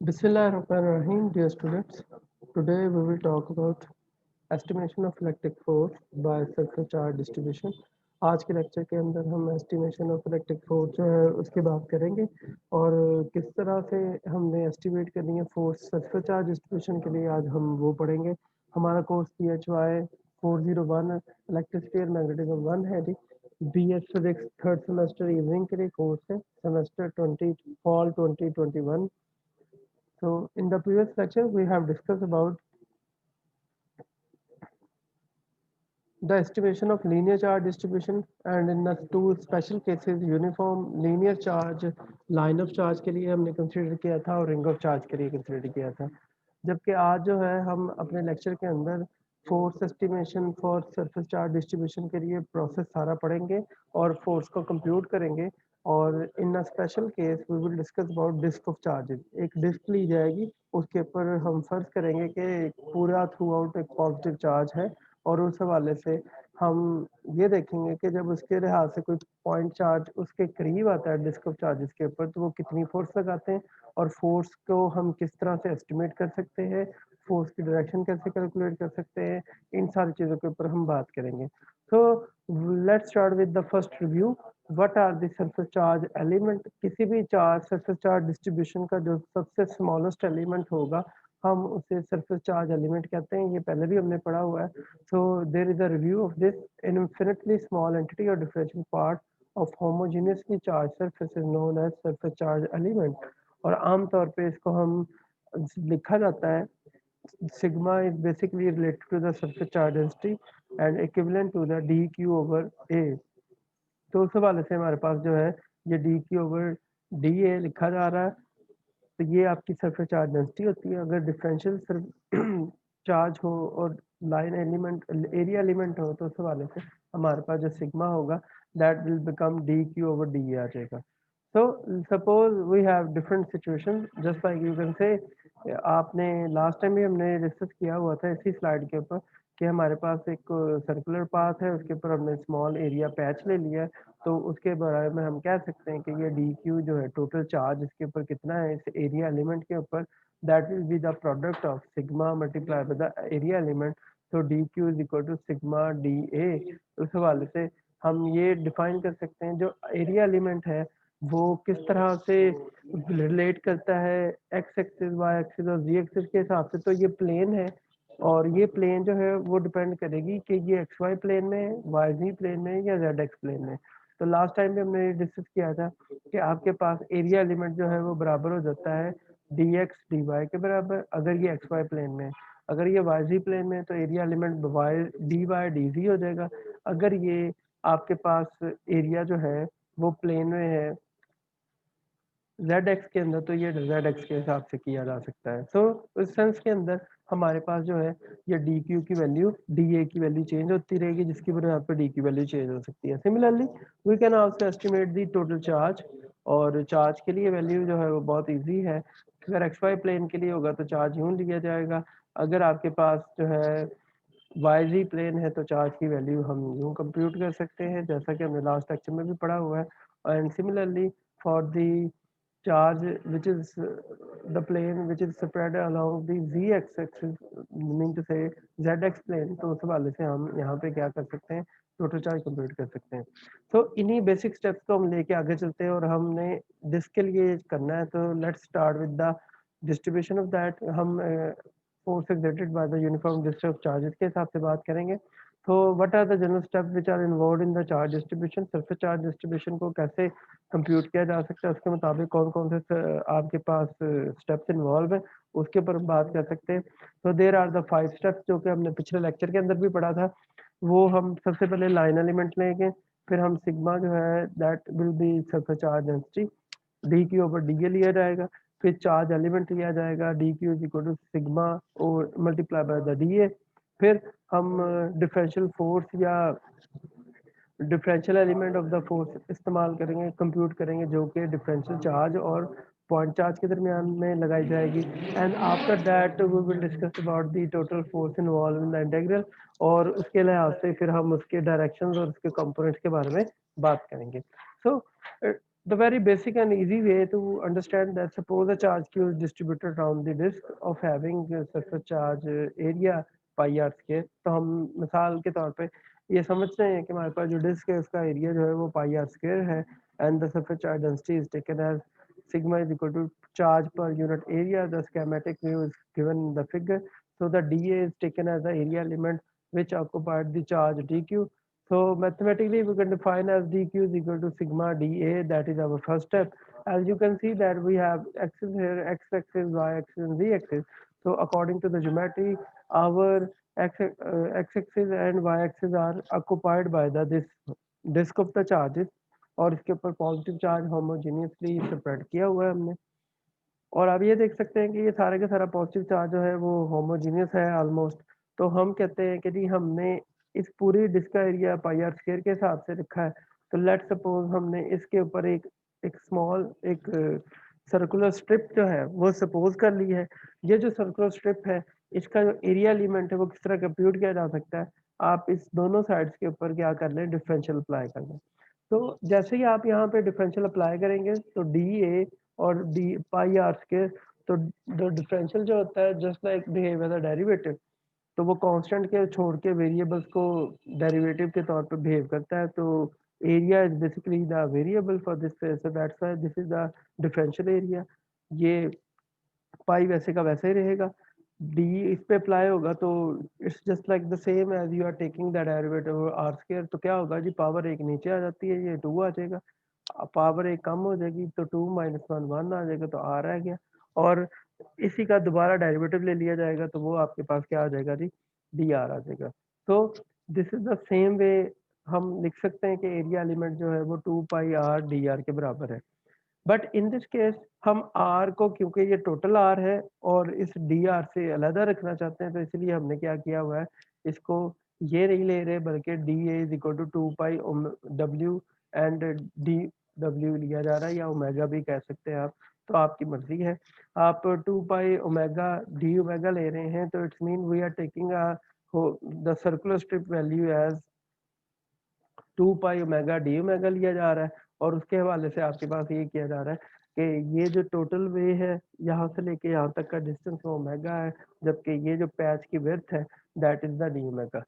Bismillahirrahmanirrahim, dear students. Today we will talk about estimation of electric force by surface charge distribution. आज के lecture के अंदर हम estimation of electric force जो है उसकी बात करेंगे और किस तरह से हमने एस्टिमेट करनी है फोर्स सरफेस चार्ज डिस्ट्रीब्यूशन के लिए आज हम वो पढ़ेंगे। हमारा कोर्स PHY 401 इलेक्ट्रिसिटी और मैग्नेटिज्म 1 है जी। BS physics third semester evening के लिए कोर्स है, semester 20 fall 2021। So in the previous lecture, we have discussed about the estimation of linear charge distribution, and in the two special cases uniform linear charge line of charge के लिए हमने consider किया था और ring of charge के लिए consider किया था। जबकि आज जो है हम अपने लेक्चर के अंदर force estimation for surface charge distribution के लिए प्रोसेस सारा पढ़ेंगे और फोर्स को कंप्यूट करेंगे। और in a special case we will discuss about disc of charges. एक डिस्क ली जाएगी, उसके ऊपर हम फर्ज करेंगे कि पूरा थ्रू आउट एक पॉजिटिव चार्ज है और उस हवाले से हम ये देखेंगे कि जब उसके लिहाज से कोई पॉइंट चार्ज उसके करीब आता है डिस्क ऑफ चार्जेस के ऊपर तो वो कितनी फोर्स लगाते हैं और फोर्स को हम किस तरह से एस्टिमेट कर सकते हैं, फोर्स की डायरेक्शन कैसे कैलकुलेट कर सकते हैं, इन सारी चीज़ों के ऊपर हम बात करेंगे। So let's start with the first review. What are the surface charge element. किसी भी चार्ज सरफेस चार्ज डिस्ट्रीब्यूशन का जो सबसे स्मॉलेस्ट एलिमेंट होगा हम उसे सरफेस चार्ज एलिमेंट कहते हैं। ये पहले भी हमने पढ़ा हुआ है। So there is a review of this. an infinitely small entity or differential part of homogeneously charged surface is known as surface charge element। और आमतौर पे इसको हम लिखा जाता है sigma is basically related to the surface charge density and equivalent to the dq over a। तो उस हवाले से हमारे पास जो है ये dq over dA लिखा जा रहा है। तो ये आपकी सरफेस चार्ज डेंसिटी होती है। अगर डिफरेंशियल चार्ज हो और लाइन एलिमेंट एरिया एलिमेंट हो तो उस हवाले से हमारे पास जो सिग्मा होगा that will become D Q over D A आ जाएगा। So suppose we have different situation just like you can say. आपने लास्ट टाइम भी हमने डिस्कस किया हुआ था इसी स्लाइड के ऊपर कि हमारे पास एक सर्कुलर पाथ है, उसके ऊपर हमने स्मॉल एरिया पैच ले लिया है। तो उसके बारे में हम कह सकते हैं कि ये डी क्यू जो है टोटल चार्ज इसके ऊपर कितना है इस एरिया एलिमेंट के ऊपर, that will be the product of sigma multiply by the area element. तो D Q is equal to sigma D A. उस हवाले से हम ये डिफाइन कर सकते हैं जो एरिया एलिमेंट है वो किस तरह से रिलेट करता है एक्स एक्सिस वाई एक्सिस और जी एक्सिस के हिसाब से। तो ये प्लेन है और ये प्लेन जो है वो डिपेंड करेगी कि ये एक्स वाई प्लेन में, वाई जी प्लेन में या जेड एक्स प्लेन में। तो लास्ट टाइम भी हमने डिस्कस किया था कि आपके पास एरिया एलिमेंट जो है वो बराबर हो जाता है डी एक्स डी वाई के बराबर अगर ये एक्स वाई प्लेन में। अगर ये वाई जी प्लेन में तो area element Y D Z हो जाएगा। अगर ये आपके पास एरिया जो है वो प्लेन में है जेड एक्स के अंदर तो ये जेड एक्स के हिसाब से किया जा सकता है। सो उस सेंस के अंदर हमारे पास जो है ये डी क्यू की वैल्यू डी ए की वैल्यू चेंज होती रहेगी जिसकी वजह पर डी की वैल्यू चेंज हो सकती है। Similarly we can also estimate the total charge. और चार्ज के लिए वैल्यू जो है वो बहुत ईजी है। अगर एक्स वाई प्लेन के लिए होगा तो चार्ज यूं लिया जाएगा। अगर आपके पास जो है वाई जी प्लेन है तो चार्ज की वैल्यू हम यूं कंप्यूट कर सकते हैं जैसा कि हमने लास्ट लेक्चर में भी पढ़ा हुआ है। And similarly for the charge which is the plane which is spread along the z axis meaning to say zx plane। तो उस हवाले से हम यहाँ पे क्या कर सकते हैं टोटल चार्ज कंप्यूट कर सकते हैं। तो इन्हीं बेसिक स्टेप्स को हम लेके आगे चलते हैं और हमने जिसके लिए करना है तो let's start with the distribution of that. हम force exerted by the uniform distribution of charges के हिसाब से बात करेंगे। तो what are the general steps which are involved in the charge distribution. Surface charge distribution को कैसे कंप्यूट किया जा सकता है उसके मुताबिक कौन कौन से आपके पास स्टेप्स इन्वॉल्व है उसके ऊपर हम बात कर सकते हैं। तो देर आर द 5 स्टेप्स जो कि हमने पिछले लेक्चर के अंदर भी पढ़ा था। वो हम सबसे पहले लाइन एलिमेंट लेंगे, फिर हम सिग्मा जो है that will be surface charge density D Q over D A लिया जाएगा। फिर चार्ज एलिमेंट लिया जाएगा D Q is equal to sigma और multiply by the D A. फिर हम डिफरेंशियल फोर्स या differential element of the force इस्तेमाल करेंगे, कंप्यूट करेंगे जो कि डिफरेंशियल चार्ज और पॉइंट चार्ज के दरमियान में लगाई जाएगी। And after that we will discuss about the total force involve in the integral. और उसके लिहाज से फिर हम उसके डायरेक्शंस और उसके कंपोनेंट्स के बारे में बात करेंगे। सो The very basic and easy way to understand that, suppose a charge q is distributed around the disk of having surface charge area pi r square. तो हम मिसाल के तौर पे ये समझते हैं कि हमारे पास जो डिस्क है उसका एरिया जो है वो पाई आर स्क्वायर है and the surface charge density is taken as sigma is equal to charge per unit area. The schematic view is given in the figure. So the dA is taken as the area element which occupied the charge dq. So mathematically we can define as dq is equal to sigma dA. That is our first step. As you can see that we have axis here, x-axis, y-axis and z-axis. So according to the geometry, our x-axis and y-axis are occupied by the this disk of the charges और इसके ऊपर positive charge homogeneously spread किया हुआ है हमने। और आप ये देख सकते हैं कि ये सारे का सारा पॉजिटिव चार्ज जो है वो होमोजीनियस है ऑलमोस्ट। तो हम कहते हैं कि जी हमने इस पूरी डिस्क का एरिया पाई आर स्क्वायर के हिसाब से रखा है। तो लेट सपोज हमने इसके ऊपर एक स्मॉल एक सर्कुलर स्ट्रिप जो है वो सपोज कर ली है। ये जो सर्कुलर स्ट्रिप है इसका जो एरिया एलिमेंट है वो किस तरह कंप्यूट किया जा सकता है, आप इस दोनों साइड्स के ऊपर क्या कर लें, डिफरेंशियल अप्लाई कर लें। तो जैसे ही आप यहाँ पे डिफरेंशियल अप्लाई करेंगे तो डी ए और डी पाई आर स्क्वायर, तो जो डिफरेंशियल जो होता है just like behave as a derivative, तो वो कांस्टेंट के छोड़ के वेरिएबल्स को डेरिवेटिव के तौर पे बिहेव करता है। तो area is basically the variable for this face, so that's why this is the differential area. ये पाई वैसे का वैसे ही रहेगा, डी इस पे अप्लाई होगा तो it's just like the same as you are taking the derivative R square. तो क्या होगा जी, पावर एक नीचे आ जाती है, ये टू आ जाएगा, पावर एक कम हो जाएगी तो टू माइनस वन वन आ जाएगा, तो आर आ गया। और इसी का दोबारा डेरिवेटिव ले लिया जाएगा तो वो आपके पास क्या आ जाएगा जी, डी आर आ जाएगा। तो this is the same way हम लिख सकते हैं कि एरिया एलिमेंट जो है वो two pi R D R के बराबर है। बट इन दिस केस हम आर को, क्योंकि ये टोटल आर है और इस डी आर से अलहदा रखना चाहते हैं, तो इसलिए हमने क्या किया हुआ है, इसको ये नहीं ले रहे बल्कि D A is equal to two pi W and D W लिया जा रहा है, या ओमेगा भी कह सकते हैं आप, तो आपकी मर्जी है। आप two pi omega D omega ले रहे हैं तो it's mean we are taking the circular strip value as two pi omega D omega लिया जा रहा है, और उसके हवाले से आपके पास ये किया जा रहा है कि ये जो टोटल वे है यहाँ से लेके यहाँ तक का डिस्टेंस वो ओमेगा है, जबकि ये जो पैच की विड्थ है that is the D omega.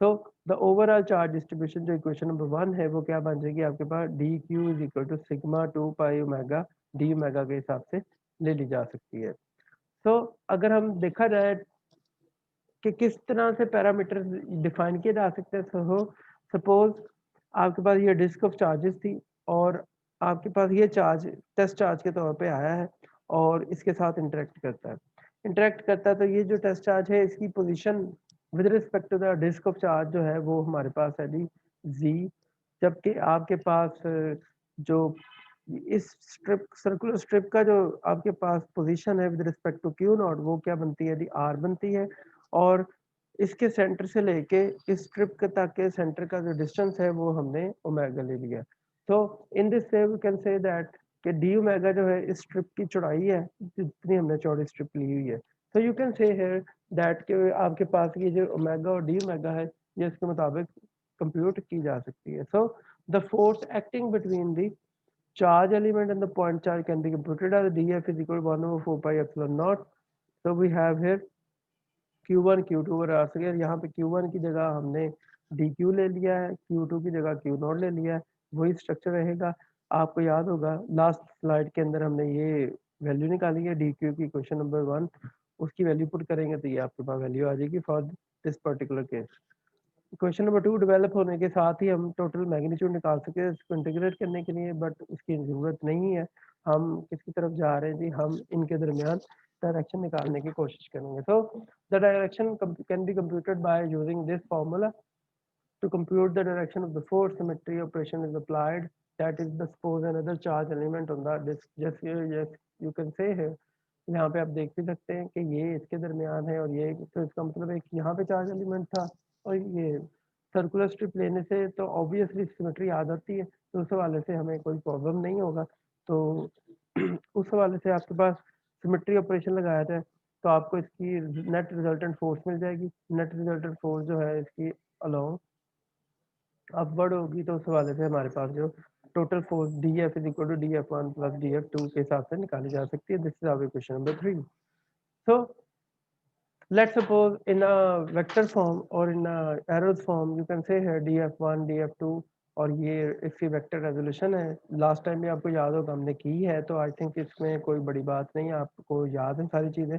तो द ओवरऑल चार्ज डिस्ट्रीब्यूशन जो इक्वेशन नंबर वन है वो क्या बन जाएगी आपके पास, D Q is equal to sigma two pi omega D omega के हिसाब से ले ली जा सकती है। तो अगर हम देखा जाए कि किस तरह से पैरामीटर डिफाइन किए जा सकते हैं, सो सपोज आपके पास ये डिस्क ऑफ चार्जेस थी और आपके पास ये चार्ज टेस्ट चार्ज के तौर पे आया है और इसके साथ इंटरेक्ट करता है तो ये जो टेस्ट चार्ज है इसकी position with respect to the disc of charge जो है वो हमारे पास है जी जी। जबकि आपके पास जो इस स्ट्रिप सर्कुलर स्ट्रिप का जो आपके पास पोजीशन है with respect to Q naught वो क्या बनती है जी, आर बनती है। और इसके सेंटर से लेके इस स्ट्रिप के तक के सेंटर का जो डिस्टेंस है वो हमने ओमेगा ले लिया। तो in this way we can say that कि डी ओमेगा जो है इस स्ट्रिप की चौड़ाई है जितनी हमने चौड़ी स्ट्रिप ली हुई है। तो यू कैन से हियर दैट कि आपके पास ये जो ओमेगा और डी ओमेगा है ये इसके मुताबिक कंप्यूट की जा सकती है। So the force acting between the charge element and the point charge can be computed as df is equal to 1 over 4 pi epsilon naught. So we have here q1 q2 और r square. यहाँ पे q1 की जगह हमने dq ले लिया है, q2 की जगह q नॉट ले लिया है, वही स्ट्रक्चर रहेगा। आपको याद होगा लास्ट स्लाइड के अंदर हमने ये वैल्यू निकाली है dq की, क्वेश्चन नंबर वन, उसकी वैल्यू पुट करेंगे तो ये आपके पास वैल्यू आ जाएगी for this particular case. Question number two develop होने के साथ ही हम टोटल मैग्नीट्यूड निकाल सके इसको इंटीग्रेट करने के लिए, बट उसकी ज़रूरत नहीं है। हम किसकी तरफ जा रहे हैं जी, हम इनके दरमियान डायरेक्शन निकालने की कोशिश करेंगे। तो the direction can be computed by using this formula. To compute the direction of the force, symmetry operation is applied. That is, the suppose another charge element on the disk. Just yes, you can say here. यहाँ पे आप देख भी सकते हैं कि ये इसके दरमियान है और ये, तो इसका मतलब एक यहाँ पे चार्ज एलिमेंट था और ये सर्कुलर स्ट्रिप लेने से तो ऑब्वियसली सिमेट्री आ जाती है, तो उस हवाले से हमें कोई प्रॉब्लम नहीं होगा। तो उस हवाले से आपके पास सिमेट्री ऑपरेशन लगाया जाए तो आपको इसकी नेट रिजल्टेंट फोर्स मिल जाएगी। नेट रिजल्टेंट फोर्स जो है इसकी अलोंग अपवर्ड होगी, तो उस हवाले से हमारे पास जो total force dF is equal to dF1 plus dF2 के हिसाब से निकाली जा सकती है. This is our question number 3. So let's suppose in a vector form or in a arrows form you can say here df1 df2 और ये इसकी वेक्टर रेजोल्यूशन है. लास्ट टाइम भी आपको याद होगा हमने की है, तो आई थिंक इसमें कोई बड़ी बात नहीं है, आपको याद है सारी चीज़ें.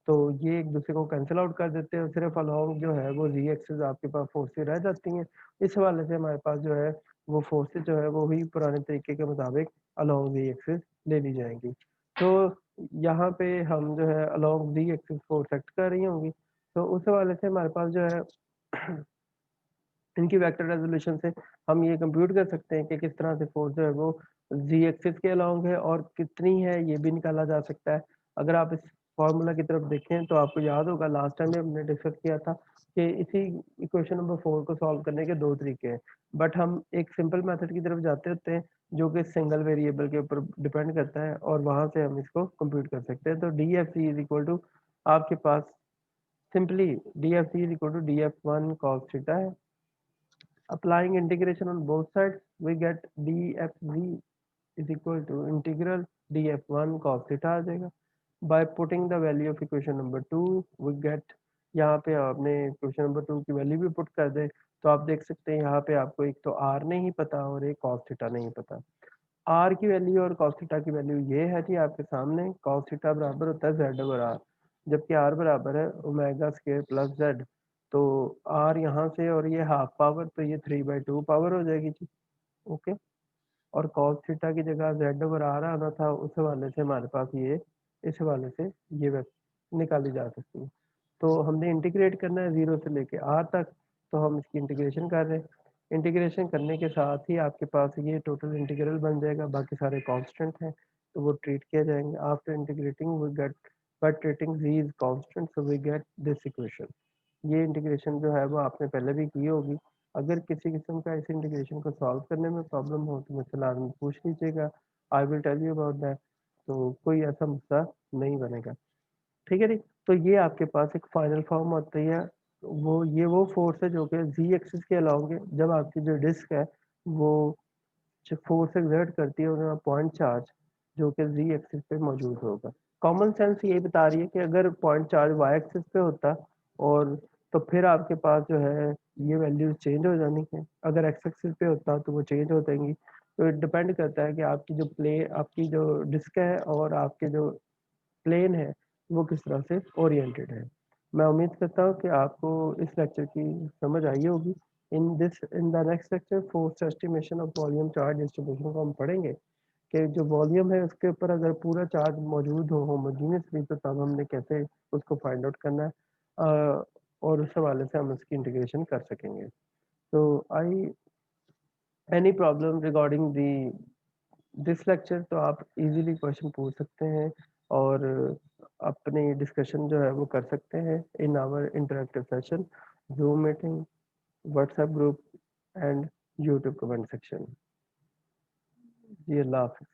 तो ये एक दूसरे को कैंसिल आउट कर देते हैं, सिर्फ अलोंग जो है वो जी एक्सिस आपके पास फोर्सेज रह जाती हैं. इस हवाले से हमारे पास जो है वो फोर्सेज जो है वो ही पुराने तरीके के मुताबिक अलोंग जी एक्सिस ले ली जाएंगी. तो यहाँ पे हम जो है अलोंग जी एक्सिस फोर्स एक्ट कर रही होंगी. तो उस हवाले से हमारे पास जो है इनकी वेक्टर रेजोल्यूशन से हम ये कंप्यूट कर सकते हैं कि किस तरह से फोर्स जो है वो जी एक्सिस के अलोंग है और कितनी है ये भी निकाला जा सकता है. अगर आप इस फार्मूला की तरफ देखें तो आपको याद होगा लास्ट टाइम भी हमने डिस्कस किया था कि इसी इक्वेशन नंबर 4 को सॉल्व करने के दो तरीके हैं, बट हम एक सिंपल मेथड की तरफ जाते होते हैं जो कि सिंगल वेरिएबल के ऊपर डिपेंड करता है और वहां से हम इसको कंप्यूट कर सकते हैं. तो D F C is equal to आपके पास simply D F C is equal to D F one cos theta है. Applying integration on both sides, we get dfv is equal to integral df1 cos theta आ जाएगा. By putting the value of equation number 2, we get यहाँ पे आपने question number 2 की value भी put कर दे तो आप देख सकते हैं यहाँ पे आपको एक तो r नहीं पता और एक cos थीटा नहीं पता. r की वैल्यू और cos थीटा की वैल्यू ये है कि आपके सामने cos थीटा बराबर होता है z ओवर r, जबकि r बराबर है ओमेगा स्क्वायर प्लस z. तो r यहाँ से और ये हाफ पावर तो ये 3/2 पावर हो जाएगी जी. ओके. और cos थीटा की जगह z ओवर r आना था, उस हवाले से हमारे पास ये इस हवाले से ये निकाली जा सकती है. तो हमने इंटीग्रेट करना है 0 से लेके r तक, तो हम इसकी इंटीग्रेशन कर रहे हैं. इंटीग्रेशन करने के साथ ही आपके पास ये टोटल इंटीग्रल बन जाएगा, बाकी सारे कांस्टेंट हैं तो वो ट्रीट किया जाएंगे. After integrating we get by treating these constant so we get this equation. ये इंटीग्रेशन जो है वो आपने पहले भी की होगी. अगर किसी किस्म का इस इंटीग्रेशन को सॉल्व करने में प्रॉब्लम हो तो मुझसे लाजमी पूछ लीजिएगा, I will tell you about that. तो कोई ऐसा मसला नहीं बनेगा. ठीक है जी. तो ये आपके पास एक फाइनल फॉर्म होती है. वो फोर्स है जो कि जी एक्सिस के अलोंग है. जब आपकी जो डिस्क है वो फोर्स एक्सर्ट करती है और पॉइंट चार्ज जो कि जी एक्सिस पे मौजूद होगा. कॉमन सेंस ये बता रही है कि अगर पॉइंट चार्ज वाई एक्सिस पे होता और तो फिर आपके पास जो है ये वैल्यूज चेंज हो जानी है. अगर एक्स एक्सिस पे होता तो वो चेंज हो जाएंगी. तो डिपेंड करता है कि आपकी जो डिस्क है और आपके जो प्लेन है वो किस तरह से ओरिएंटेड है. मैं उम्मीद करता हूँ कि आपको इस लेक्चर की समझ आई होगी. In the next lecture force estimation of volume charge distribution को हम पढ़ेंगे कि जो वॉल्यूम है उसके ऊपर अगर पूरा चार्ज मौजूद हो होमोजीनियसली तो तब हमने कैसे उसको फाइंड आउट करना है, और उस हवाले से हम उसकी इंटीग्रेशन कर सकेंगे. तो I any problem regarding the this lecture तो आप इजीली क्वेश्चन पूछ सकते हैं और अपनी डिस्कशन जो है वो कर सकते हैं in our interactive session, zoom meeting, WhatsApp group and YouTube comment section. जी अल्लाह हाफिज़.